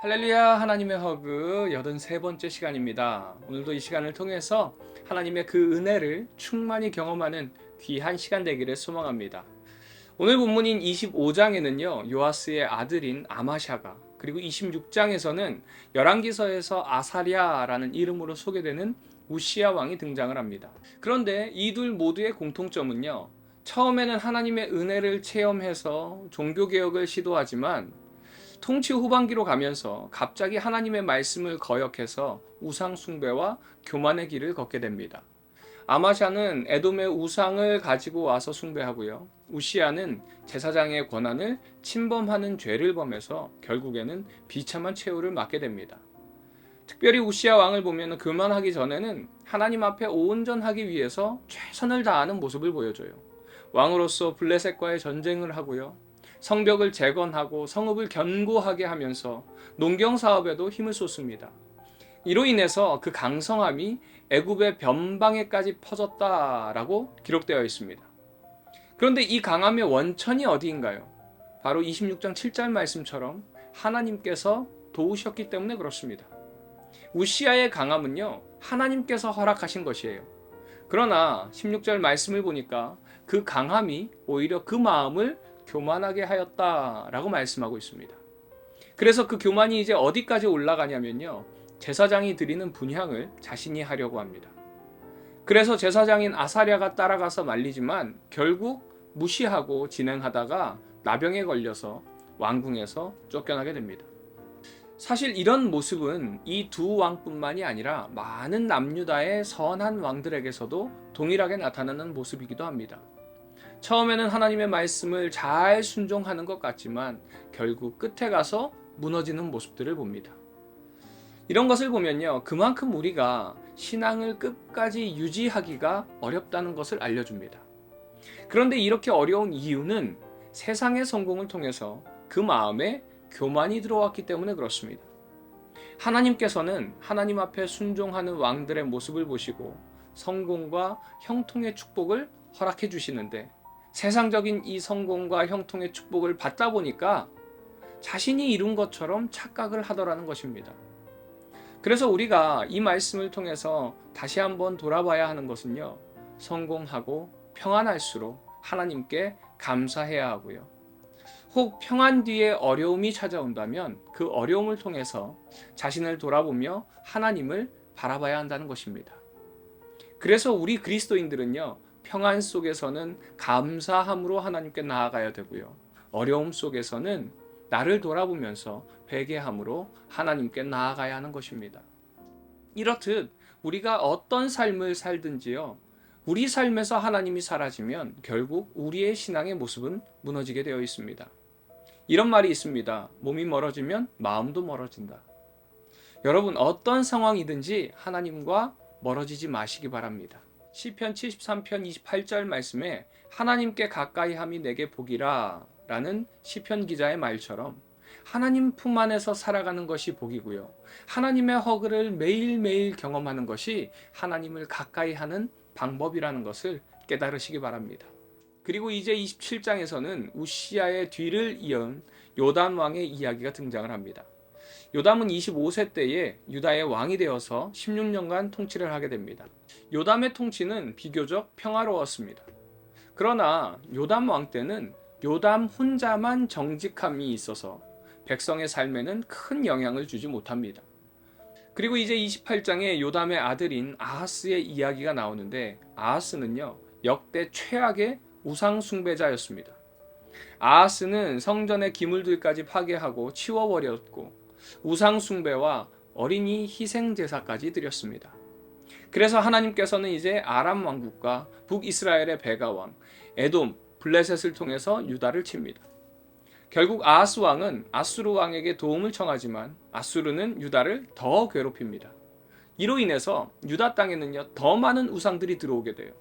할렐루야. 하나님의 허그 83번째 시간입니다. 오늘도 이 시간을 통해서 하나님의 그 은혜를 충만히 경험하는 귀한 시간 되기를 소망합니다. 오늘 본문인 25장에는요 요아스의 아들인 아마샤가, 그리고 26장에서는 열왕기서에서 아사랴라는 이름으로 소개되는 우시야 왕이 등장을 합니다. 그런데 이 둘 모두의 공통점은요, 처음에는 하나님의 은혜를 체험해서 종교개혁을 시도하지만 통치 후반기로 가면서 갑자기 하나님의 말씀을 거역해서 우상 숭배와 교만의 길을 걷게 됩니다. 아마샤는 에돔의 우상을 가지고 와서 숭배하고요, 우시야는 제사장의 권한을 침범하는 죄를 범해서 결국에는 비참한 최후를 맞게 됩니다. 특별히 우시야 왕을 보면 교만하기 전에는 하나님 앞에 온전하기 위해서 최선을 다하는 모습을 보여줘요. 왕으로서 블레셋과의 전쟁을 하고요, 성벽을 재건하고 성읍을 견고하게 하면서 농경 사업에도 힘을 쏟습니다. 이로 인해서 그 강성함이 애굽의 변방에까지 퍼졌다라고 기록되어 있습니다. 그런데 이 강함의 원천이 어디인가요? 바로 26장 7절 말씀처럼 하나님께서 도우셨기 때문에 그렇습니다. 우시야의 강함은요, 하나님께서 허락하신 것이에요. 그러나 16절 말씀을 보니까 그 강함이 오히려 그 마음을 교만하게 하였다라고 말씀하고 있습니다. 그래서 그 교만이 이제 어디까지 올라가냐면요, 제사장이 드리는 분향을 자신이 하려고 합니다. 그래서 제사장인 아사랴가 따라가서 말리지만 결국 무시하고 진행하다가 나병에 걸려서 왕궁에서 쫓겨나게 됩니다. 사실 이런 모습은 이 두 왕뿐만이 아니라 많은 남유다의 선한 왕들에게서도 동일하게 나타나는 모습이기도 합니다. 처음에는 하나님의 말씀을 잘 순종하는 것 같지만 결국 끝에 가서 무너지는 모습들을 봅니다. 이런 것을 보면요, 그만큼 우리가 신앙을 끝까지 유지하기가 어렵다는 것을 알려줍니다. 그런데 이렇게 어려운 이유는 세상의 성공을 통해서 그 마음에 교만이 들어왔기 때문에 그렇습니다. 하나님께서는 하나님 앞에 순종하는 왕들의 모습을 보시고 성공과 형통의 축복을 허락해 주시는데, 세상적인 이 성공과 형통의 축복을 받다 보니까 자신이 이룬 것처럼 착각을 하더라는 것입니다. 그래서 우리가 이 말씀을 통해서 다시 한번 돌아봐야 하는 것은요, 성공하고 평안할수록 하나님께 감사해야 하고요, 혹 평안 뒤에 어려움이 찾아온다면 그 어려움을 통해서 자신을 돌아보며 하나님을 바라봐야 한다는 것입니다. 그래서 우리 그리스도인들은요, 평안 속에서는 감사함으로 하나님께 나아가야 되고요, 어려움 속에서는 나를 돌아보면서 회개함으로 하나님께 나아가야 하는 것입니다. 이렇듯 우리가 어떤 삶을 살든지요, 우리 삶에서 하나님이 사라지면 결국 우리의 신앙의 모습은 무너지게 되어 있습니다. 이런 말이 있습니다. 몸이 멀어지면 마음도 멀어진다. 여러분, 어떤 상황이든지 하나님과 멀어지지 마시기 바랍니다. 시편 73편 28절 말씀에 하나님께 가까이 함이 내게 복이라 라는 시편 기자의 말처럼 하나님 품 안에서 살아가는 것이 복이고요, 하나님의 허그를 매일매일 경험하는 것이 하나님을 가까이 하는 방법이라는 것을 깨달으시기 바랍니다. 그리고 이제 27장에서는 우시야의 뒤를 이은 요담 왕의 이야기가 등장을 합니다. 요담은 25세 때에 유다의 왕이 되어서 16년간 통치를 하게 됩니다. 요담의 통치는 비교적 평화로웠습니다. 그러나 요담 왕 때는 요담 혼자만 정직함이 있어서 백성의 삶에는 큰 영향을 주지 못합니다. 그리고 이제 28장에 요담의 아들인 아하스의 이야기가 나오는데, 아하스는요, 역대 최악의 우상 숭배자였습니다. 아하스는 성전의 기물들까지 파괴하고 치워버렸고 우상 숭배와 어린이 희생 제사까지 드렸습니다. 그래서 하나님께서는 이제 아람 왕국과 북이스라엘의 베가 왕 에돔 블레셋을 통해서 유다를 칩니다. 결국 아하스 왕은 아수르 왕에게 도움을 청하지만 아수르는 유다를 더 괴롭힙니다. 이로 인해서 유다 땅에는요, 더 많은 우상들이 들어오게 돼요.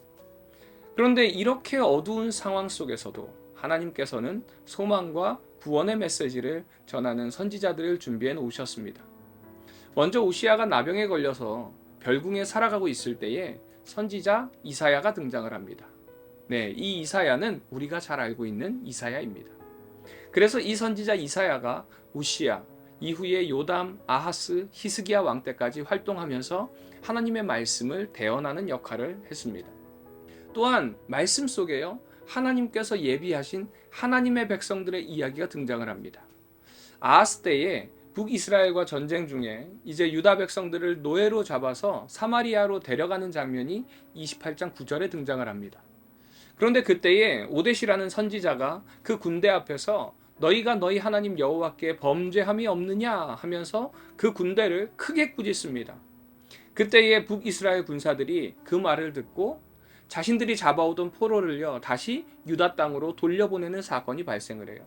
그런데 이렇게 어두운 상황 속에서도 하나님께서는 소망과 구원의 메시지를 전하는 선지자들을 준비해 놓으셨습니다. 먼저 우시야가 나병에 걸려서 별궁에 살아가고 있을 때에 선지자 이사야가 등장을 합니다. 네, 이 이사야는 우리가 잘 알고 있는 이사야입니다. 그래서 이 선지자 이사야가 우시야, 이후에 요담, 아하스, 히스기야 왕 때까지 활동하면서 하나님의 말씀을 대언하는 역할을 했습니다. 또한 말씀 속에요, 하나님께서 예비하신 하나님의 백성들의 이야기가 등장을 합니다. 아하스 때에 북이스라엘과 전쟁 중에 이제 유다 백성들을 노예로 잡아서 사마리아로 데려가는 장면이 28장 9절에 등장을 합니다. 그런데 그때에 오뎃이라는 선지자가 그 군대 앞에서 너희가 너희 하나님 여호와께 범죄함이 없느냐 하면서 그 군대를 크게 꾸짖습니다. 그때에 북이스라엘 군사들이 그 말을 듣고 자신들이 잡아오던 포로를요 다시 유다 땅으로 돌려보내는 사건이 발생을 해요.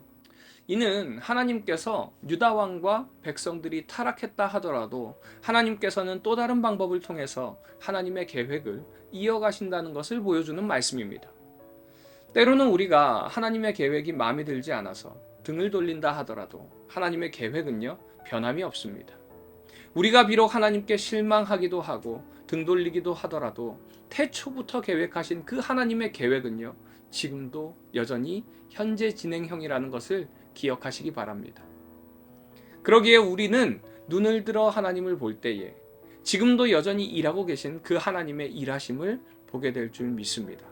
이는 하나님께서 유다 왕과 백성들이 타락했다 하더라도 하나님께서는 또 다른 방법을 통해서 하나님의 계획을 이어가신다는 것을 보여주는 말씀입니다. 때로는 우리가 하나님의 계획이 마음에 들지 않아서 등을 돌린다 하더라도 하나님의 계획은요 변함이 없습니다. 우리가 비록 하나님께 실망하기도 하고 등 돌리기도 하더라도 태초부터 계획하신 그 하나님의 계획은요 지금도 여전히 현재 진행형이라는 것을 기억하시기 바랍니다. 그러기에 우리는 눈을 들어 하나님을 볼 때에 지금도 여전히 일하고 계신 그 하나님의 일하심을 보게 될 줄 믿습니다.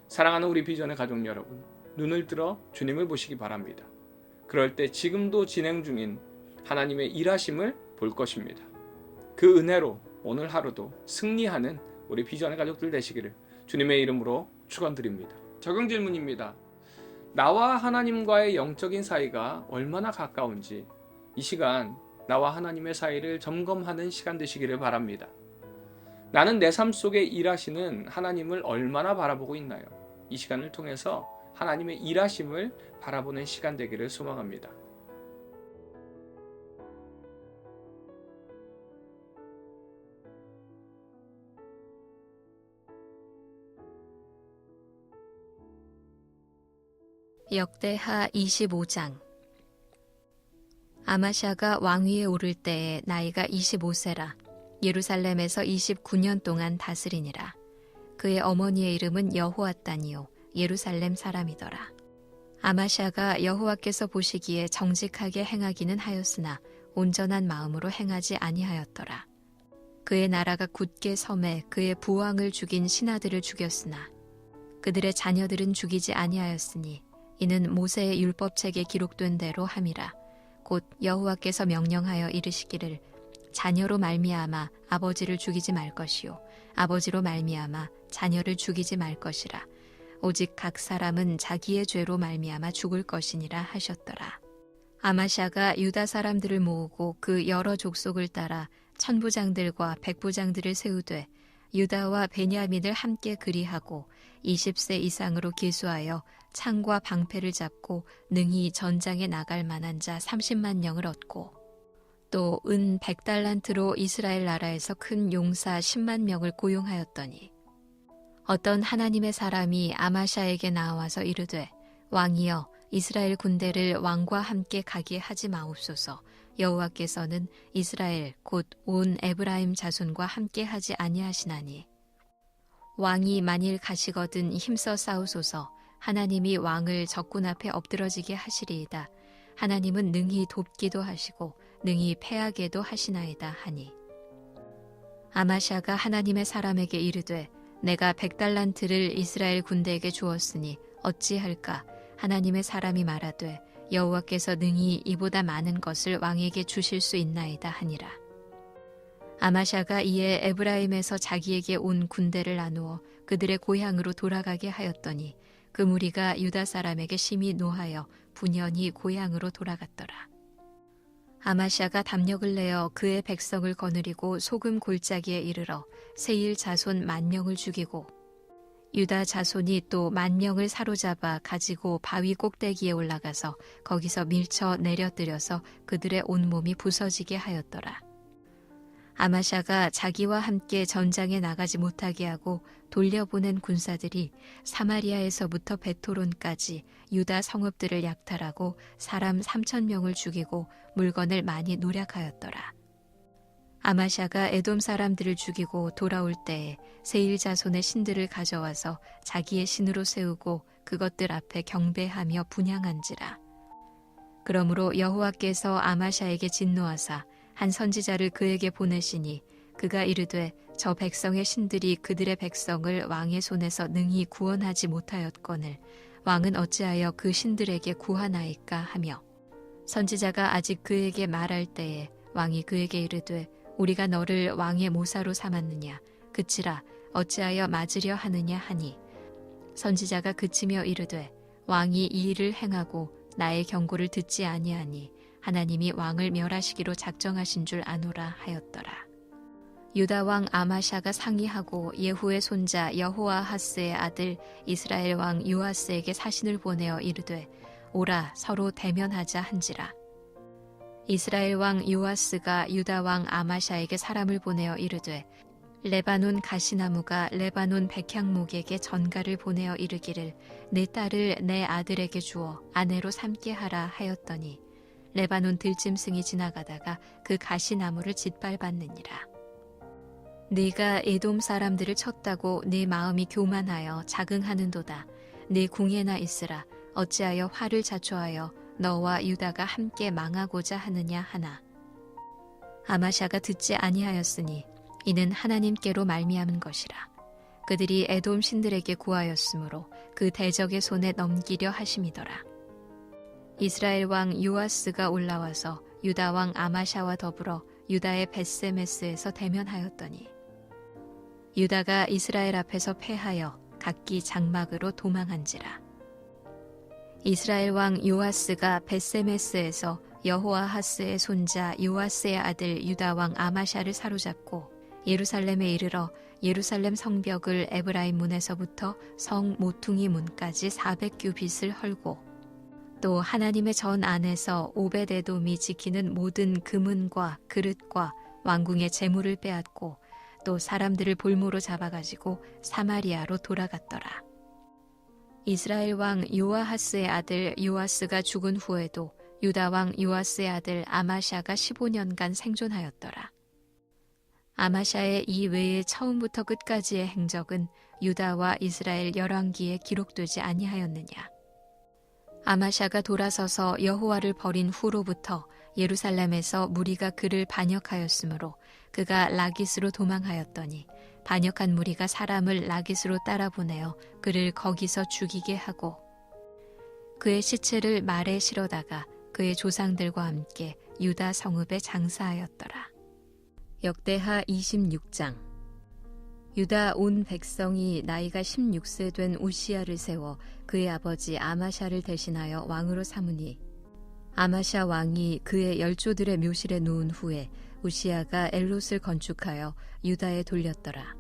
사랑하는 우리 비전의 가족 여러분, 눈을 들어 주님을 보시기 바랍니다. 그럴 때 지금도 진행 중인 하나님의 일하심을 볼 것입니다. 그 은혜로 오늘 하루도 승리하는 우리 비전의 가족들 되시기를 주님의 이름으로 축원드립니다. 적용 질문입니다. 나와 하나님과의 영적인 사이가 얼마나 가까운지 이 시간 나와 하나님의 사이를 점검하는 시간 되시기를 바랍니다. 나는 내 삶 속에 일하시는 하나님을 얼마나 바라보고 있나요? 이 시간을 통해서 하나님의 일하심을 바라보는 시간 되기를 소망합니다. 역대하 25장. 아마샤가 왕위에 오를 때에 나이가 25세라. 예루살렘에서 29년 동안 다스리니라. 그의 어머니의 이름은 여호앗단이요 예루살렘 사람이더라. 아마샤가 여호와께서 보시기에 정직하게 행하기는 하였으나 온전한 마음으로 행하지 아니하였더라. 그의 나라가 굳게 섬에 그의 부왕을 죽인 신하들을 죽였으나 그들의 자녀들은 죽이지 아니하였으니 이는 모세의 율법책에 기록된 대로 함이라. 곧 여호와께서 명령하여 이르시기를 자녀로 말미암아 아버지를 죽이지 말 것이요 아버지로 말미암아 자녀를 죽이지 말 것이라. 오직 각 사람은 자기의 죄로 말미암아 죽을 것이니라 하셨더라. 아마샤가 유다 사람들을 모으고 그 여러 족속을 따라 천부장들과 백부장들을 세우되 유다와 베냐민을 함께 그리하고 20세 이상으로 기수하여 창과 방패를 잡고 능히 전장에 나갈 만한 자 30만 명을 얻고 또 은 100달란트로 이스라엘 나라에서 큰 용사 10만 명을 고용하였더니 어떤 하나님의 사람이 아마샤에게 나와서 이르되 왕이여 이스라엘 군대를 왕과 함께 가게 하지 마옵소서. 여호와께서는 이스라엘 곧 온 에브라임 자손과 함께 하지 아니하시나니 왕이 만일 가시거든 힘써 싸우소서. 하나님이 왕을 적군 앞에 엎드러지게 하시리이다. 하나님은 능히 돕기도 하시고 능히 패하게도 하시나이다 하니 아마샤가 하나님의 사람에게 이르되 내가 100달란트를 이스라엘 군대에게 주었으니 어찌할까? 하나님의 사람이 말하되 여호와께서 능히 이보다 많은 것을 왕에게 주실 수 있나이다 하니라. 아마샤가 이에 에브라임에서 자기에게 온 군대를 나누어 그들의 고향으로 돌아가게 하였더니 그 무리가 유다 사람에게 심히 노하여 분연히 고향으로 돌아갔더라. 아마샤가 담력을 내어 그의 백성을 거느리고 소금 골짜기에 이르러 세일 자손 10,000명을 죽이고 유다 자손이 또 10,000명을 사로잡아 가지고 바위 꼭대기에 올라가서 거기서 밀쳐 내려뜨려서 그들의 온몸이 부서지게 하였더라. 아마샤가 자기와 함께 전장에 나가지 못하게 하고 돌려보낸 군사들이 사마리아에서부터 베토론까지 유다 성읍들을 약탈하고 사람 3,000명을 죽이고 물건을 많이 노략하였더라. 아마샤가 에돔 사람들을 죽이고 돌아올 때에 세일 자손의 신들을 가져와서 자기의 신으로 세우고 그것들 앞에 경배하며 분향한지라. 그러므로 여호와께서 아마샤에게 진노하사 한 선지자를 그에게 보내시니 그가 이르되 저 백성의 신들이 그들의 백성을 왕의 손에서 능히 구원하지 못하였거늘 왕은 어찌하여 그 신들에게 구하나이까 하며 선지자가 아직 그에게 말할 때에 왕이 그에게 이르되 우리가 너를 왕의 모사로 삼았느냐 그치라 어찌하여 맞으려 하느냐 하니 선지자가 그치며 이르되 왕이 이 일을 행하고 나의 경고를 듣지 아니하니 하나님이 왕을 멸하시기로 작정하신 줄 아노라 하였더라. 유다 왕 아마샤가 상의하고 예후의 손자 여호아하스의 아들 이스라엘 왕 요아스에게 사신을 보내어 이르되 오라 서로 대면하자 한지라. 이스라엘 왕 요아스가 유다 왕 아마샤에게 사람을 보내어 이르되 레바논 가시나무가 레바논 백향목에게 전가를 보내어 이르기를 내 딸을 내 아들에게 주어 아내로 삼게 하라 하였더니 레바논 들짐승이 지나가다가 그 가시나무를 짓밟았느니라. 네가 에돔 사람들을 쳤다고 네 마음이 교만하여 자긍하는도다. 네 궁예나 있으라. 어찌하여 화를 자초하여 너와 유다가 함께 망하고자 하느냐 하나. 아마샤가 듣지 아니하였으니 이는 하나님께로 말미암은 것이라. 그들이 에돔 신들에게 구하였으므로 그 대적의 손에 넘기려 하심이더라. 이스라엘 왕 요아스가 올라와서 유다 왕 아마샤와 더불어 유다의 벳세메스에서 대면하였더니 유다가 이스라엘 앞에서 패하여 각기 장막으로 도망한지라. 이스라엘 왕 요아스가 벳세메스에서 여호아하스의 손자 요아스의 아들 유다 왕 아마샤를 사로잡고 예루살렘에 이르러 예루살렘 성벽을 에브라임 문에서부터 성 모퉁이 문까지 400규빗을 헐고 또 하나님의 전 안에서 오벳에돔이 지키는 모든 금은과 그릇과 왕궁의 재물을 빼앗고 또 사람들을 볼모로 잡아가지고 사마리아로 돌아갔더라. 이스라엘 왕 요아하스의 아들 요아스가 죽은 후에도 유다 왕 요아스의 아들 아마샤가 15년간 생존하였더라. 아마샤의 이 외의 처음부터 끝까지의 행적은 유다와 이스라엘 열왕기에 기록되지 아니하였느냐. 아마샤가 돌아서서 여호와를 버린 후로부터 예루살렘에서 무리가 그를 반역하였으므로 그가 라깃으로 도망하였더니 반역한 무리가 사람을 라깃으로 따라보내어 그를 거기서 죽이게 하고 그의 시체를 말에 실어다가 그의 조상들과 함께 유다 성읍에 장사하였더라. 역대하 26장. 유다 온 백성이 나이가 16세 된 우시야를 세워 그의 아버지 아마샤를 대신하여 왕으로 삼으니 아마샤 왕이 그의 열조들의 묘실에 놓은 후에 우시야가 엘롯을 건축하여 유다에 돌렸더라.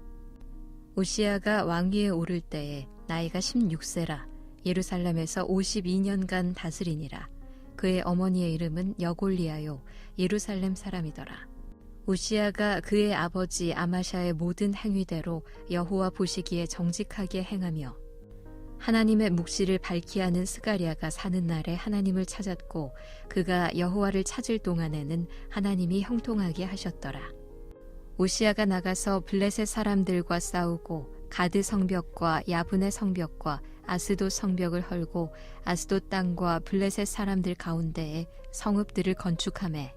우시야가 왕위에 오를 때에 나이가 16세라 예루살렘에서 52년간 다스리니라. 그의 어머니의 이름은 여골리아요 예루살렘 사람이더라. 우시야가 그의 아버지 아마샤의 모든 행위대로 여호와 보시기에 정직하게 행하며 하나님의 묵시를 밝히 하는 스가랴가 사는 날에 하나님을 찾았고 그가 여호와를 찾을 동안에는 하나님이 형통하게 하셨더라. 우시야가 나가서 블레셋 사람들과 싸우고 가드 성벽과 야분의 성벽과 아스돗 성벽을 헐고 아스돗 땅과 블레셋 사람들 가운데에 성읍들을 건축하매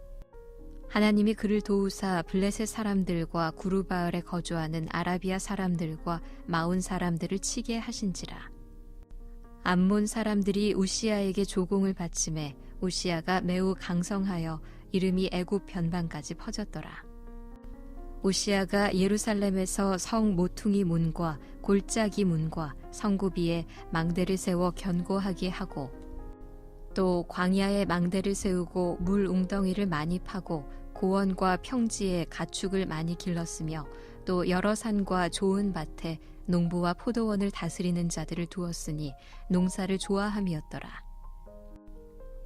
하나님이 그를 도우사 블레셋 사람들과 구르바을에 거주하는 아라비아 사람들과 마온 사람들을 치게 하신지라. 암몬 사람들이 우시야에게 조공을 바치매 우시야가 매우 강성하여 이름이 애굽 변방까지 퍼졌더라. 우시야가 예루살렘에서 성 모퉁이 문과 골짜기 문과 성구비에 망대를 세워 견고하게 하고 또 광야에 망대를 세우고 물 웅덩이를 많이 파고 고원과 평지에 가축을 많이 길렀으며 또 여러 산과 좋은 밭에 농부와 포도원을 다스리는 자들을 두었으니 농사를 좋아함이었더라.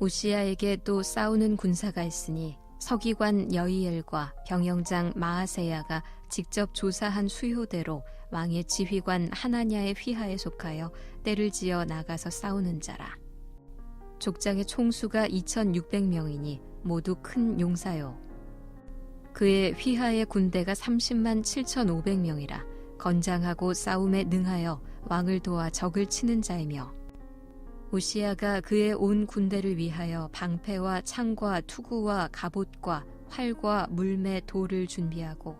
우시야에게 또 싸우는 군사가 있으니 서기관 여이엘과 병영장 마아세야가 직접 조사한 수효대로 왕의 지휘관 하나냐의 휘하에 속하여 떼를 지어 나가서 싸우는 자라. 족장의 총수가 2600명이니 모두 큰 용사요. 그의 휘하의 군대가 30만 7500명이라 건장하고 싸움에 능하여 왕을 도와 적을 치는 자이며 우시야가 그의 온 군대를 위하여 방패와 창과 투구와 갑옷과 활과 물매 돌을 준비하고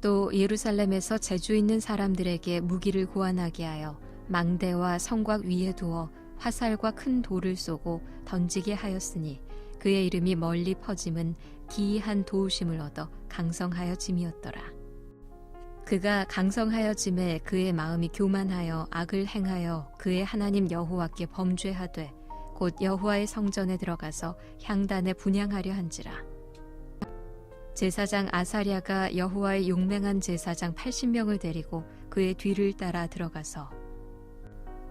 또 예루살렘에서 재주 있는 사람들에게 무기를 고안하게 하여 망대와 성곽 위에 두어 화살과 큰 돌을 쏘고 던지게 하였으니 그의 이름이 멀리 퍼짐은 기이한 도우심을 얻어 강성하여 짐이었더라. 그가 강성하여 짐에 그의 마음이 교만하여 악을 행하여 그의 하나님 여호와께 범죄하되 곧 여호와의 성전에 들어가서 향단에 분향하려 한지라. 제사장 아사랴가 여호와의 용맹한 제사장 80명을 데리고 그의 뒤를 따라 들어가서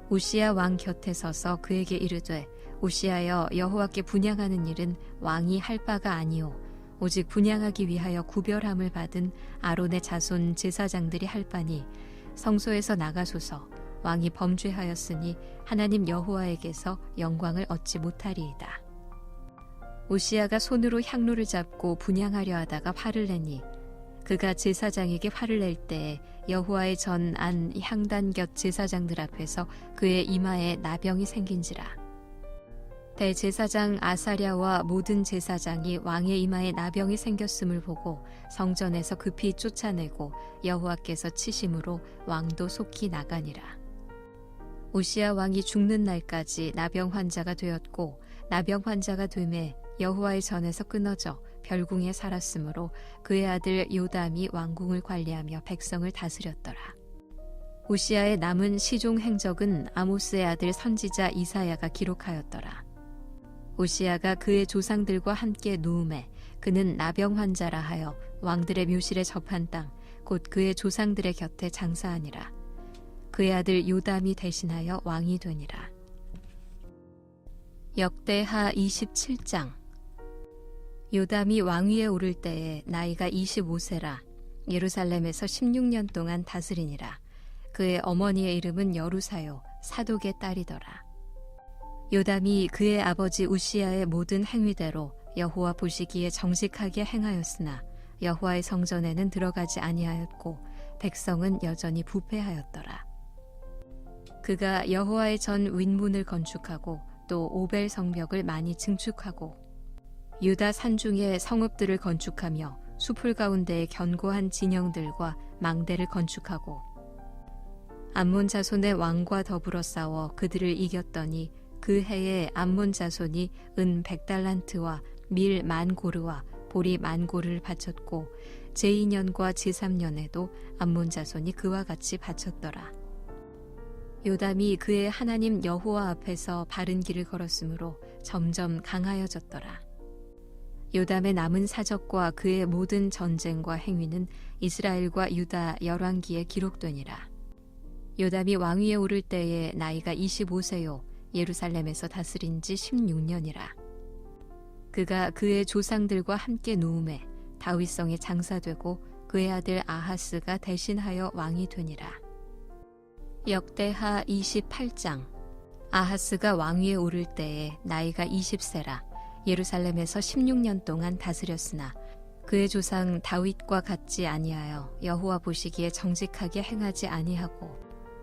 우시야 왕 곁에 서서 그에게 이르되 우시야여 여호와께 분향하는 일은 왕이 할 바가 아니오 오직 분향하기 위하여 구별함을 받은 아론의 자손 제사장들이 할 바니 성소에서 나가소서 왕이 범죄하였으니 하나님 여호와에게서 영광을 얻지 못하리이다. 우시야가 손으로 향로를 잡고 분향하려 하다가 화를 내니 그가 제사장에게 화를 낼 때에 여호와의 전 안 향단 곁 제사장들 앞에서 그의 이마에 나병이 생긴지라. 대제사장 아사랴와 모든 제사장이 왕의 이마에 나병이 생겼음을 보고 성전에서 급히 쫓아내고 여호와께서 치심으로 왕도 속히 나가니라. 우시야 왕이 죽는 날까지 나병 환자가 되었고 나병 환자가 되매 여호와의 전에서 끊어져 별궁에 살았으므로 그의 아들 요담이 왕궁을 관리하며 백성을 다스렸더라. 우시야의 남은 시종 행적은 아모스의 아들 선지자 이사야가 기록하였더라. 우시야가 그의 조상들과 함께 누움에 그는 나병 환자라 하여 왕들의 묘실에 접한 땅 곧 그의 조상들의 곁에 장사하니라. 그의 아들 요담이 대신하여 왕이 되니라. 역대하 27장. 요담이 왕위에 오를 때에 나이가 25세라 예루살렘에서 16년 동안 다스리니라. 그의 어머니의 이름은 여루사요 사독의 딸이더라. 요담이 그의 아버지 우시야의 모든 행위대로 여호와 보시기에 정직하게 행하였으나 여호와의 성전에는 들어가지 아니하였고 백성은 여전히 부패하였더라. 그가 여호와의 전 윗문을 건축하고 또 오벨 성벽을 많이 증축하고 유다 산중에 성읍들을 건축하며 수풀 가운데에 견고한 진영들과 망대를 건축하고 암몬 자손의 왕과 더불어 싸워 그들을 이겼더니 그 해에 암몬 자손이 은 100달란트와 밀 10,000고르와 보리 10,000고르를 바쳤고 제2년과 제3년에도 암몬 자손이 그와 같이 바쳤더라. 요담이 그의 하나님 여호와 앞에서 바른 길을 걸었으므로 점점 강하여졌더라. 요담의 남은 사적과 그의 모든 전쟁과 행위는 이스라엘과 유다 열왕기에 기록되니라. 요담이 왕위에 오를 때에 나이가 25세요 예루살렘에서 다스린 지 16년이라. 그가 그의 조상들과 함께 누움에 다윗성에 장사되고 그의 아들 아하스가 대신하여 왕이 되니라. 역대하 28장. 아하스가 왕위에 오를 때에 나이가 20세라 예루살렘에서 16년 동안 다스렸으나 그의 조상 다윗과 같지 아니하여 여호와 보시기에 정직하게 행하지 아니하고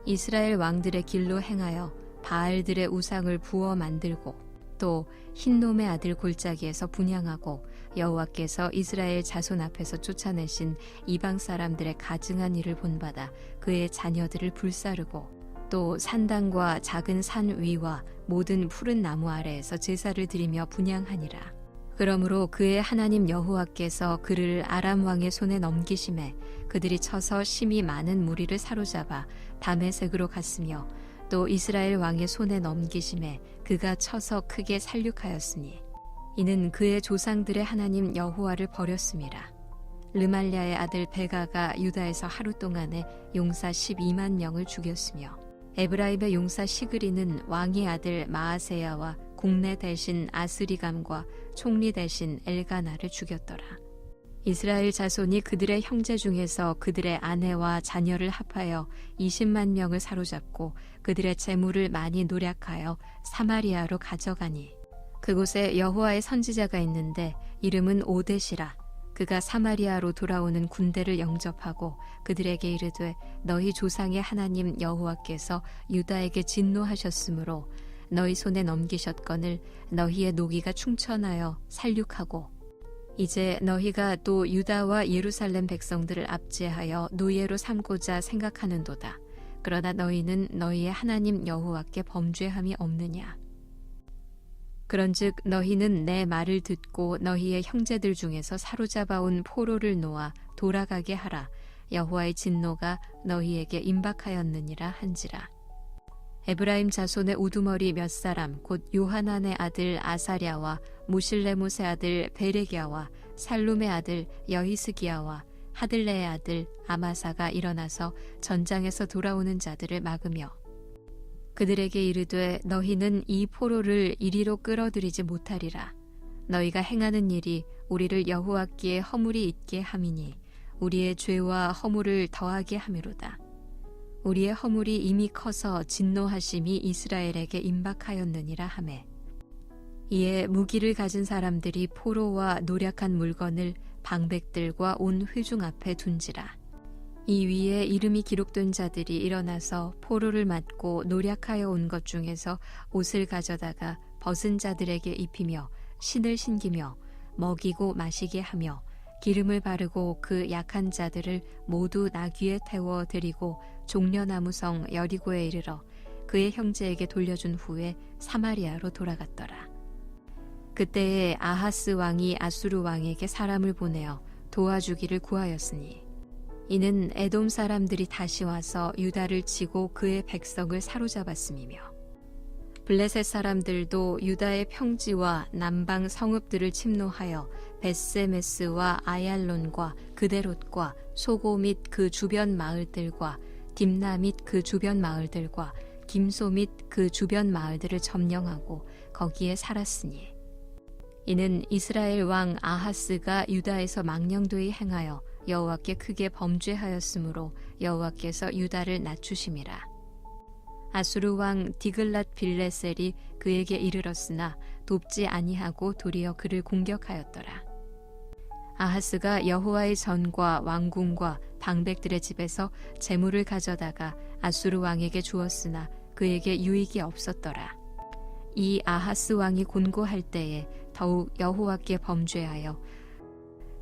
이스라엘 왕들의 길로 행하여 바알들의 우상을 부어 만들고 또 흰놈의 아들 골짜기에서 분향하고 여호와께서 이스라엘 자손 앞에서 쫓아내신 이방 사람들의 가증한 일을 본받아 그의 자녀들을 불사르고 또 산당과 작은 산 위와 모든 푸른 나무 아래에서 제사를 드리며 분향하니라. 그러므로 그의 하나님 여호와께서 그를 아람 왕의 손에 넘기심에 그들이 쳐서 심히 많은 무리를 사로잡아 다메섹으로 갔으며 또 이스라엘 왕의 손에 넘기심에 그가 쳐서 크게 살육하였으니 이는 그의 조상들의 하나님 여호와를 버렸음이라. 르말랴의 아들 베가가 유다에서 하루 동안에 용사 12만 명을 죽였으며 에브라임의 용사 시그리는 왕의 아들 마아세야와 국내 대신 아스리감과 총리 대신 엘가나를 죽였더라. 이스라엘 자손이 그들의 형제 중에서 그들의 아내와 자녀를 합하여 20만 명을 사로잡고 그들의 재물을 많이 노략하여 사마리아로 가져가니 그곳에 여호와의 선지자가 있는데 이름은 오뎃이라. 그가 사마리아로 돌아오는 군대를 영접하고 그들에게 이르되 너희 조상의 하나님 여호와께서 유다에게 진노하셨으므로 너희 손에 넘기셨거늘 너희의 노기가 충천하여 살육하고 이제 너희가 또 유다와 예루살렘 백성들을 압제하여 노예로 삼고자 생각하는도다. 그러나 너희는 너희의 하나님 여호와께 범죄함이 없느냐. 그런즉 너희는 내 말을 듣고 너희의 형제들 중에서 사로잡아온 포로를 놓아 돌아가게 하라. 여호와의 진노가 너희에게 임박하였느니라 한지라. 에브라임 자손의 우두머리 몇 사람 곧 요하난의 아들 아사랴와 무실레못의 아들 베레기야와 살룸의 아들 여히스기야와 하들레의 아들 아마사가 일어나서 전장에서 돌아오는 자들을 막으며 그들에게 이르되 너희는 이 포로를 이리로 끌어들이지 못하리라. 너희가 행하는 일이 우리를 여호와께 허물이 있게 함이니 우리의 죄와 허물을 더하게 함이로다. 우리의 허물이 이미 커서 진노하심이 이스라엘에게 임박하였느니라 하매 이에 무기를 가진 사람들이 포로와 노략한 물건을 방백들과 온 회중 앞에 둔지라. 이 위에 이름이 기록된 자들이 일어나서 포로를 맞고 노략하여 온 것 중에서 옷을 가져다가 벗은 자들에게 입히며 신을 신기며 먹이고 마시게 하며 기름을 바르고 그 약한 자들을 모두 나귀에 태워 드리고 종려나무성 여리고에 이르러 그의 형제에게 돌려준 후에 사마리아로 돌아갔더라. 그때에 아하스 왕이 아수르 왕에게 사람을 보내어 도와주기를 구하였으니 이는 에돔 사람들이 다시 와서 유다를 치고 그의 백성을 사로잡았음이며 블레셋 사람들도 유다의 평지와 남방 성읍들을 침노하여 벳세메스와 아얄론과 그데롯과 소고 및 그 주변 마을들과 딥나 및 그 주변 마을들과 김소 및 그 주변 마을들을 점령하고 거기에 살았으니 이는 이스라엘 왕 아하스가 유다에서 망령되이 행하여 여호와께 크게 범죄하였으므로 여호와께서 유다를 낮추심이라. 아수르 왕 디글랏 빌레셀이 그에게 이르렀으나 돕지 아니하고 도리어 그를 공격하였더라. 아하스가 여호와의 전과 왕궁과 방백들의 집에서 재물을 가져다가 아수르 왕에게 주었으나 그에게 유익이 없었더라. 이 아하스 왕이 곤고할 때에 더욱 여호와께 범죄하여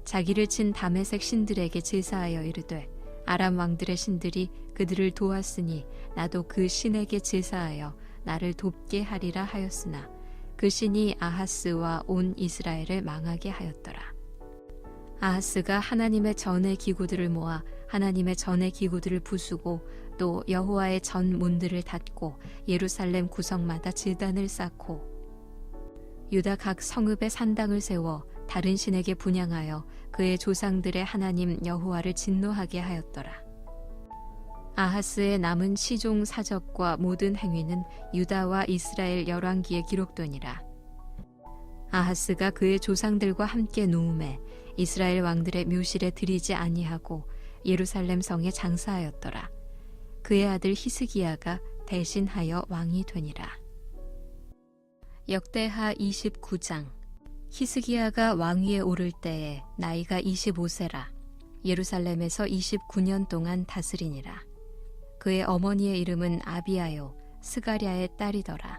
자기를 친 다메섹 신들에게 제사하여 이르되 아람 왕들의 신들이 그들을 도왔으니 나도 그 신에게 제사하여 나를 돕게 하리라 하였으나 그 신이 아하스와 온 이스라엘을 망하게 하였더라. 아하스가 하나님의 전의 기구들을 모아 하나님의 전의 기구들을 부수고 또 여호와의 전 문들을 닫고 예루살렘 구성마다 제단을 쌓고 유다 각 성읍에 산당을 세워 다른 신에게 분향하여 그의 조상들의 하나님 여호와를 진노하게 하였더라. 아하스의 남은 시종 사적과 모든 행위는 유다와 이스라엘 열왕기에 기록되니라. 아하스가 그의 조상들과 함께 누움에 이스라엘 왕들의 묘실에 들이지 아니하고 예루살렘 성에 장사하였더라. 그의 아들 히스기야가 대신하여 왕이 되니라. 역대하 29장. 히스기야가 왕위에 오를 때에 나이가 25세라. 예루살렘에서 29년 동안 다스리니라. 그의 어머니의 이름은 아비아요 스가랴의 딸이더라.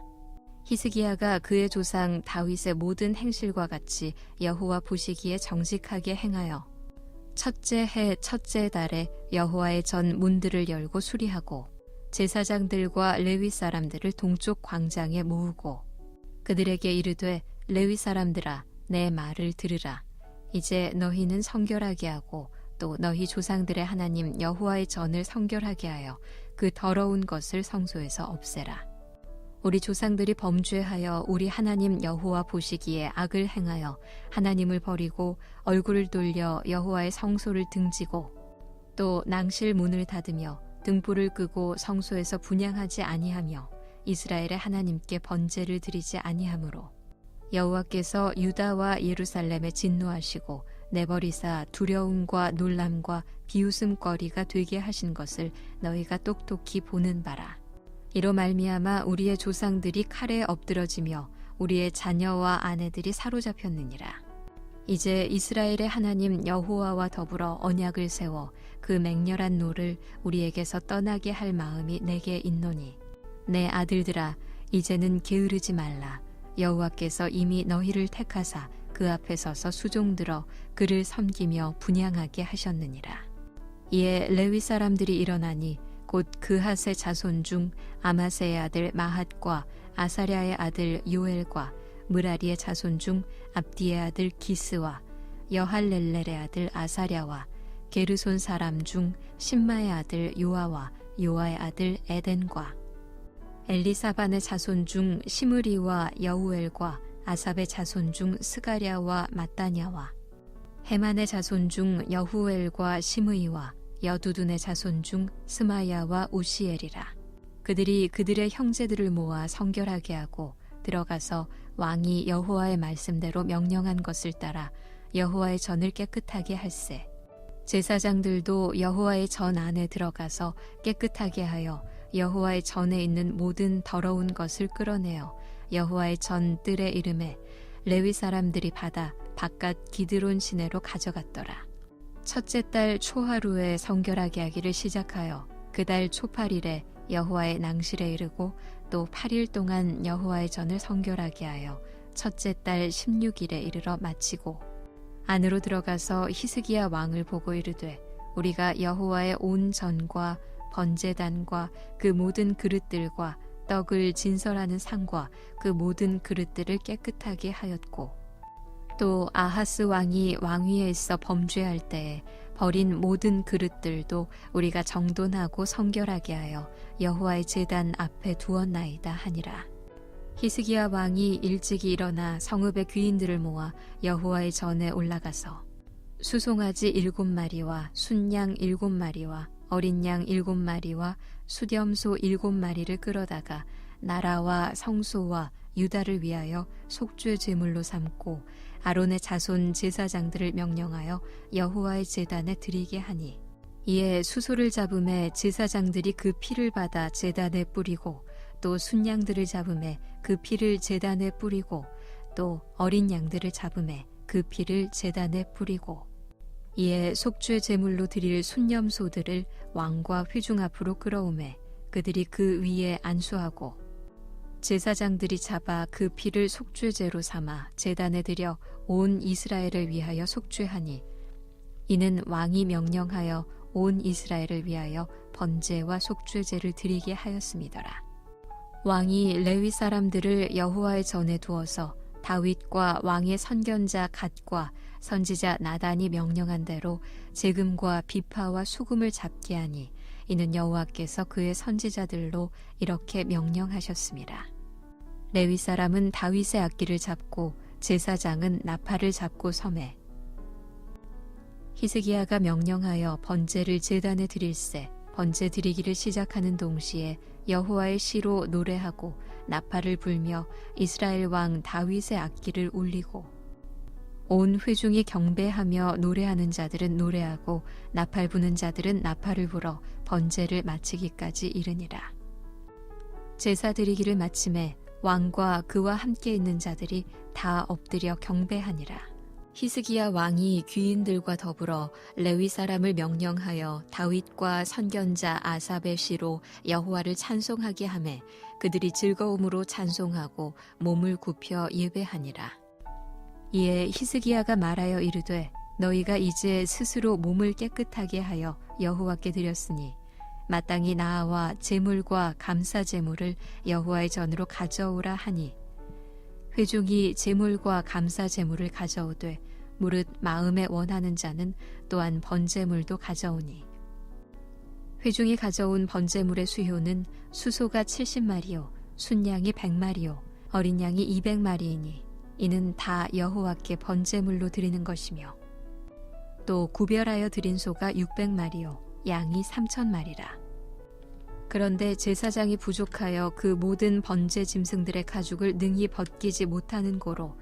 히스기야가 그의 조상 다윗의 모든 행실과 같이 여호와 보시기에 정직하게 행하여 첫째 해 첫째 달에 여호와의 전 문들을 열고 수리하고 제사장들과 레위 사람들을 동쪽 광장에 모으고 그들에게 이르되 레위 사람들아 내 말을 들으라. 이제 너희는 성결하게 하고 또 너희 조상들의 하나님 여호와의 전을 성결하게 하여 그 더러운 것을 성소에서 없애라. 우리 조상들이 범죄하여 우리 하나님 여호와 보시기에 악을 행하여 하나님을 버리고 얼굴을 돌려 여호와의 성소를 등지고 또 낭실 문을 닫으며 등불을 끄고 성소에서 분향하지 아니하며 이스라엘의 하나님께 번제를 드리지 아니하므로 여호와께서 유다와 예루살렘에 진노하시고 내버리사 두려움과 놀람과 비웃음거리가 되게 하신 것을 너희가 똑똑히 보는 바라. 이로 말미암아 우리의 조상들이 칼에 엎드러지며 우리의 자녀와 아내들이 사로잡혔느니라. 이제 이스라엘의 하나님 여호와와 더불어 언약을 세워 그 맹렬한 노를 우리에게서 떠나게 할 마음이 내게 있노니 내 아들들아 이제는 게으르지 말라. 여호와께서 이미 너희를 택하사 그 앞에 서서 수종들어 그를 섬기며 분향하게 하셨느니라. 이에 레위 사람들이 일어나니 곧 그핫의 자손 중 아마세의 아들 마핫과 아사랴의 아들 요엘과 무라리의 자손 중 압디의 아들 기스와 여할렐렐의 아들 아사랴와 게르손 사람 중 심마의 아들 요아와 요아의 아들 에덴과 엘리사반의 자손 중 시므리와 여우엘과 아삽의 자손 중 스가랴와 마따냐와 헤만의 자손 중 여후엘과 시므이와 여두둔의 자손 중 스마야와 우시엘이라. 그들이 그들의 형제들을 모아 성결하게 하고 들어가서 왕이 여호와의 말씀대로 명령한 것을 따라 여호와의 전을 깨끗하게 할세. 제사장들도 여호와의 전 안에 들어가서 깨끗하게 하여 여호와의 전에 있는 모든 더러운 것을 끌어내어 여호와의 전 뜰의 이름에 레위 사람들이 받아 바깥 기드론 시내로 가져갔더라. 첫째 달 초하루에 성결하게 하기를 시작하여 그 달 초팔일에 여호와의 낭실에 이르고 또 8일 동안 여호와의 전을 성결하게 하여 첫째 달 16일에 이르러 마치고 안으로 들어가서 히스기야 왕을 보고 이르되 우리가 여호와의 온 전과 번제단과 그 모든 그릇들과 떡을 진설하는 상과 그 모든 그릇들을 깨끗하게 하였고 또 아하스 왕이 왕위에 있어 범죄할 때에 버린 모든 그릇들도 우리가 정돈하고 성결하게 하여 여호와의 제단 앞에 두었나이다 하니라. 히스기야 왕이 일찍이 일어나 성읍의 귀인들을 모아 여호와의 전에 올라가서 수송아지 7마리와 순양 7마리와 어린 양 7마리와 수렴소 7마리를 끌어다가 나라와 성소와 유다를 위하여 속죄 제물로 삼고 아론의 자손 제사장들을 명령하여 여호와의 제단에 드리게 하니 이에 수소를 잡음에 제사장들이 그 피를 받아 제단에 뿌리고 또 순양들을 잡음에 그 피를 제단에 뿌리고 또 어린 양들을 잡음에 그 피를 제단에 뿌리고 이에 속죄 제물로 드릴 순념소들을 왕과 회중 앞으로 끌어오매 그들이 그 위에 안수하고 제사장들이 잡아 그 피를 속죄제로 삼아 제단에 들여 온 이스라엘을 위하여 속죄하니 이는 왕이 명령하여 온 이스라엘을 위하여 번제와 속죄제를 드리게 하였음이더라. 왕이 레위 사람들을 여호와의 전에 두어서 다윗과 왕의 선견자 갓과 선지자 나단이 명령한 대로 재금과 비파와 수금을 잡게 하니 이는 여호와께서 그의 선지자들로 이렇게 명령하셨습니다. 레위 사람은 다윗의 악기를 잡고 제사장은 나팔을 잡고 섬에 히스기야가 명령하여 번제를 제단에 드릴새 번제 드리기를 시작하는 동시에 여호와의 시로 노래하고 나팔을 불며 이스라엘 왕 다윗의 악기를 울리고 온 회중이 경배하며 노래하는 자들은 노래하고 나팔 부는 자들은 나팔을 불어 번제를 마치기까지 이르니라. 제사 드리기를 마침에 왕과 그와 함께 있는 자들이 다 엎드려 경배하니라. 히스기야 왕이 귀인들과 더불어 레위 사람을 명령하여 다윗과 선견자 아삽의 시로 여호와를 찬송하게 하매 그들이 즐거움으로 찬송하고 몸을 굽혀 예배하니라. 이에 히스기야가 말하여 이르되 너희가 이제 스스로 몸을 깨끗하게 하여 여호와께 드렸으니 마땅히 나와 제물과 감사 제물을 여호와의 전으로 가져오라 하니 회중이 제물과 감사 제물을 가져오되 무릇 마음에 원하는 자는 또한 번제물도 가져오니 회중이 가져온 번제물의 수효는 수소가 70마리요 순양이 100마리요 어린 양이 200마리이니 이는 다 여호와께 번제물로 드리는 것이며 또 구별하여 드린 소가 600마리요 양이 3,000마리라. 그런데 제사장이 부족하여 그 모든 번제 짐승들의 가죽을 능히 벗기지 못하는 고로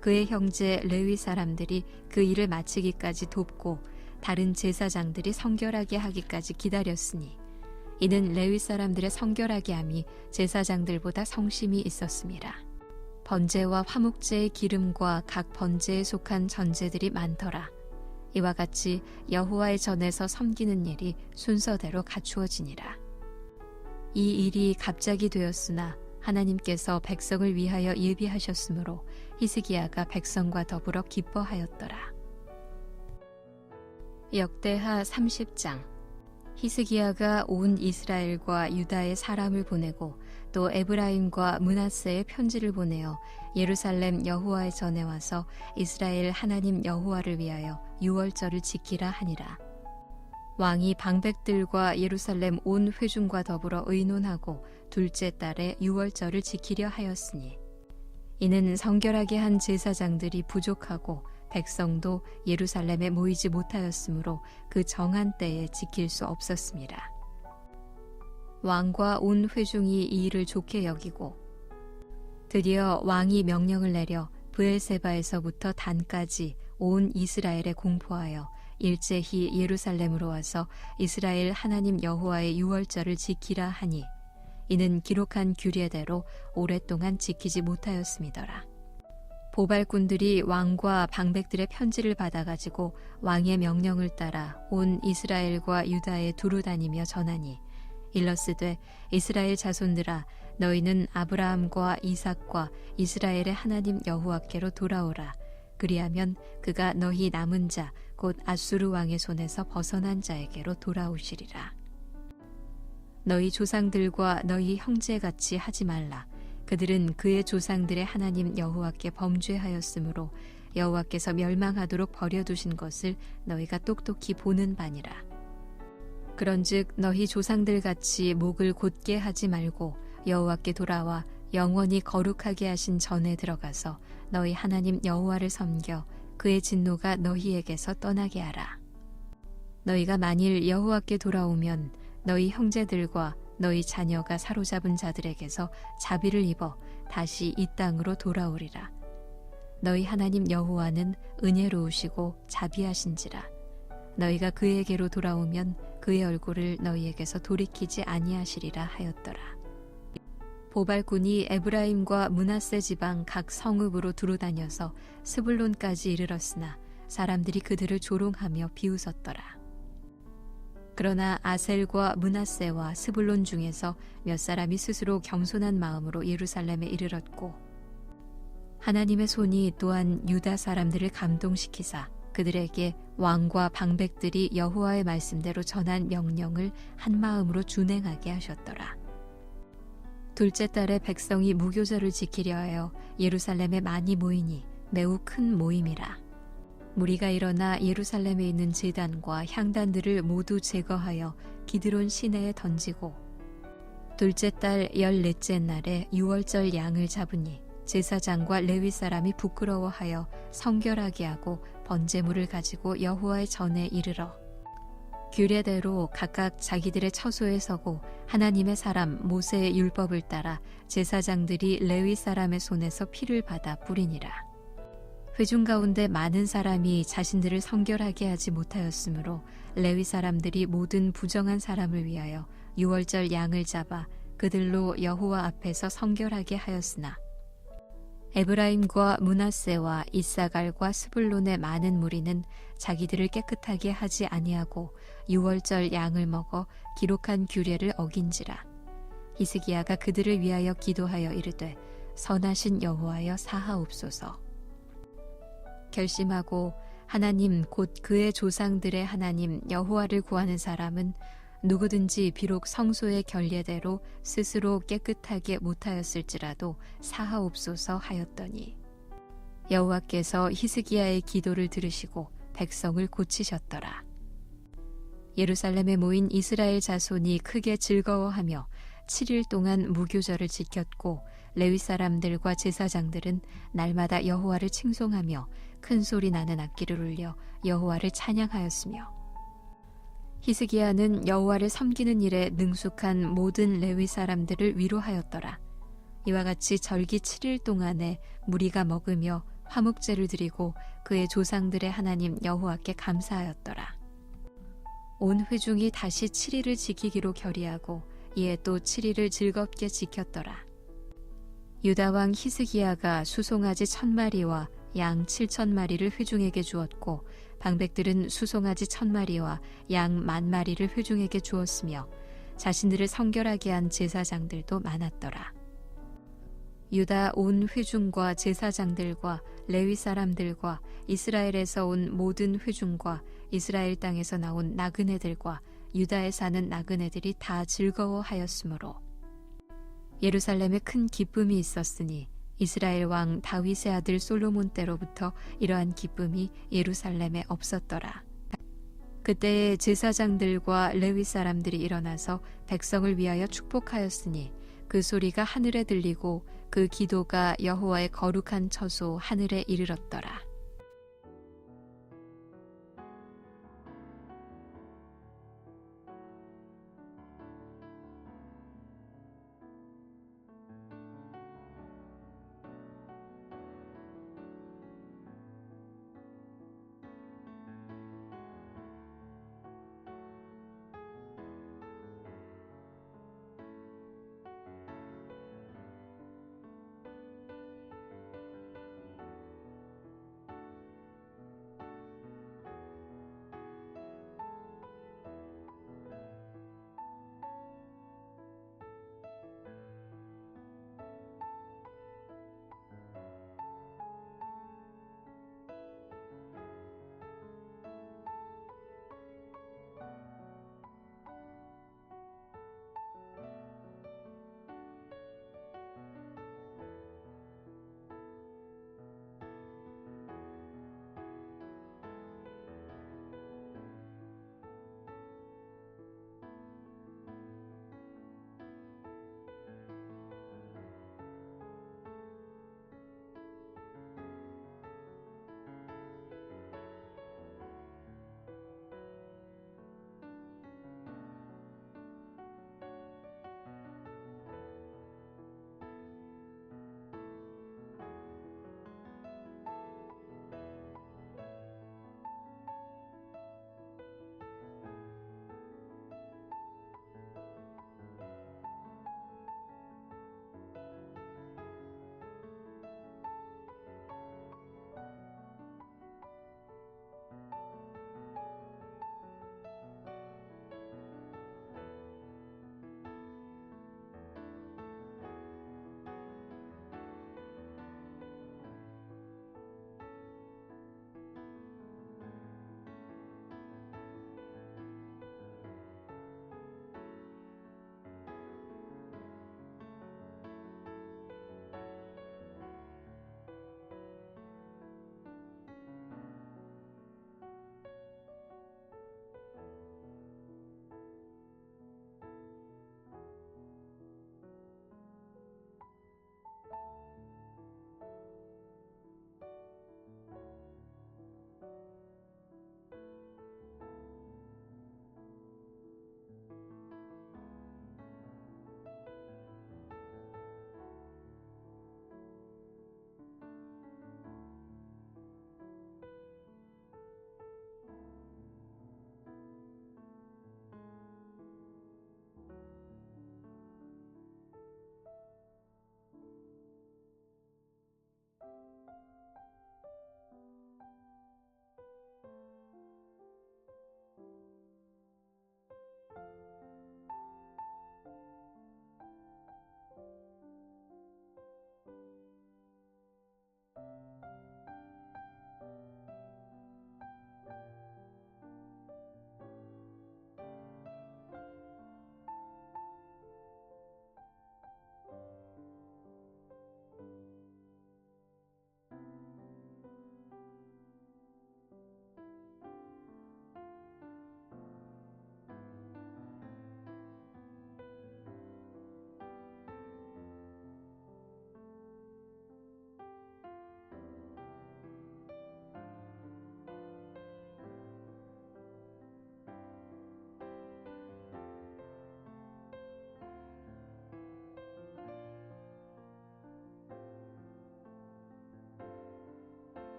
그의 형제 레위 사람들이 그 일을 마치기까지 돕고 다른 제사장들이 성결하게 하기까지 기다렸으니 이는 레위 사람들의 성결하게 함이 제사장들보다 성심이 있었습니다. 번제와 화목제의 기름과 각 번제에 속한 전제들이 많더라. 이와 같이 여호와의 전에서 섬기는 일이 순서대로 갖추어지니라. 이 일이 갑자기 되었으나 하나님께서 백성을 위하여 예비하셨으므로 히스기야가 백성과 더불어 기뻐하였더라. 역대하 30장. 히스기야가 온 이스라엘과 유다의 사람을 보내고 또 에브라임과 므낫세의 편지를 보내어 예루살렘 여호와의 전에 와서 이스라엘 하나님 여호와를 위하여 유월절을 지키라 하니라. 왕이 방백들과 예루살렘 온 회중과 더불어 의논하고 둘째 달에 유월절을 지키려 하였으니 이는 성결하게 한 제사장들이 부족하고 백성도 예루살렘에 모이지 못하였으므로 그 정한 때에 지킬 수 없었습니다. 왕과 온 회중이 이 일을 좋게 여기고 드디어 왕이 명령을 내려 브엘세바에서부터 단까지 온 이스라엘에 공포하여 일제히 예루살렘으로 와서 이스라엘 하나님 여호와의 유월절을 지키라 하니 이는 기록한 규례대로 오랫동안 지키지 못하였음이더라. 보발꾼들이 왕과 방백들의 편지를 받아가지고 왕의 명령을 따라 온 이스라엘과 유다에 두루 다니며 전하니 일러스되 이스라엘 자손들아 너희는 아브라함과 이삭과 이스라엘의 하나님 여호와께로 돌아오라. 그리하면 그가 너희 남은 자 곧 아수르 왕의 손에서 벗어난 자에게로 돌아오시리라. 너희 조상들과 너희 형제같이 하지 말라. 그들은 그의 조상들의 하나님 여호와께 범죄하였으므로 여호와께서 멸망하도록 버려두신 것을 너희가 똑똑히 보는 바니라. 그런즉 너희 조상들같이 목을 곧게 하지 말고 여호와께 돌아와 영원히 거룩하게 하신 전에 들어가서 너희 하나님 여호와를 섬겨 그의 진노가 너희에게서 떠나게 하라. 너희가 만일 여호와께 돌아오면 너희 형제들과 너희 자녀가 사로잡은 자들에게서 자비를 입어 다시 이 땅으로 돌아오리라. 너희 하나님 여호와는 은혜로우시고 자비하신지라. 너희가 그에게로 돌아오면 그의 얼굴을 너희에게서 돌이키지 아니하시리라 하였더라. 보발꾼이 에브라임과 므낫세 지방 각 성읍으로 두루 다녀서 스불론까지 이르렀으나 사람들이 그들을 조롱하며 비웃었더라. 그러나 아셀과 므낫세와 스불론 중에서 몇 사람이 스스로 겸손한 마음으로 예루살렘에 이르렀고 하나님의 손이 또한 유다 사람들을 감동시키사 그들에게 왕과 방백들이 여호와의 말씀대로 전한 명령을 한 마음으로 준행하게 하셨더라. 둘째 달에 백성이 무교절을 지키려 하여 예루살렘에 많이 모이니 매우 큰 모임이라. 무리가 일어나 예루살렘에 있는 제단과 향단들을 모두 제거하여 기드론 시내에 던지고 둘째 달 14째 날에 유월절 양을 잡으니 제사장과 레위 사람이 부끄러워하여 성결하게 하고 번제물을 가지고 여호와의 전에 이르러 규례대로 각각 자기들의 처소에 서고 하나님의 사람 모세의 율법을 따라 제사장들이 레위 사람의 손에서 피를 받아 뿌리니라. 회중 가운데 많은 사람이 자신들을 성결하게 하지 못하였으므로 레위 사람들이 모든 부정한 사람을 위하여 유월절 양을 잡아 그들로 여호와 앞에서 성결하게 하였으나 에브라임과 므낫세와 이사갈과 스불론의 많은 무리는 자기들을 깨끗하게 하지 아니하고 유월절 양을 먹어 기록한 규례를 어긴지라. 히스기야가 그들을 위하여 기도하여 이르되 선하신 여호와여 사하옵소서. 결심하고 하나님 곧 그의 조상들의 하나님 여호와를 구하는 사람은 누구든지 비록 성소의 결례대로 스스로 깨끗하게 못하였을지라도 사하옵소서 하였더니 여호와께서 히스기야의 기도를 들으시고 백성을 고치셨더라. 예루살렘에 모인 이스라엘 자손이 크게 즐거워하며 7일 동안 무교절을 지켰고 레위 사람들과 제사장들은 날마다 여호와를 칭송하며 큰 소리 나는 악기를 울려 여호와를 찬양하였으며 히스기야는 여호와를 섬기는 일에 능숙한 모든 레위 사람들을 위로하였더라. 이와 같이 절기 7일 동안에 무리가 먹으며 화목제를 드리고 그의 조상들의 하나님 여호와께 감사하였더라. 온 회중이 다시 7일을 지키기로 결의하고 이에 또 7일을 즐겁게 지켰더라. 유다 왕 히스기야가 수송아지 1000마리와 양 7000마리를 회중에게 주었고 방백들은 수송아지 1000마리와 양 10,000마리를 회중에게 주었으며 자신들을 성결하게 한 제사장들도 많았더라. 유다 온 회중과 제사장들과 레위 사람들과 이스라엘에서 온 모든 회중과 이스라엘 땅에서 나온 나그네들과 유다에 사는 나그네들이 다 즐거워하였으므로 예루살렘에 큰 기쁨이 있었으니 이스라엘 왕 다윗의 아들 솔로몬 때로부터 이러한 기쁨이 예루살렘에 없었더라. 그때에 제사장들과 레위 사람들이 일어나서 백성을 위하여 축복하였으니 그 소리가 하늘에 들리고 그 기도가 여호와의 거룩한 처소 하늘에 이르렀더라.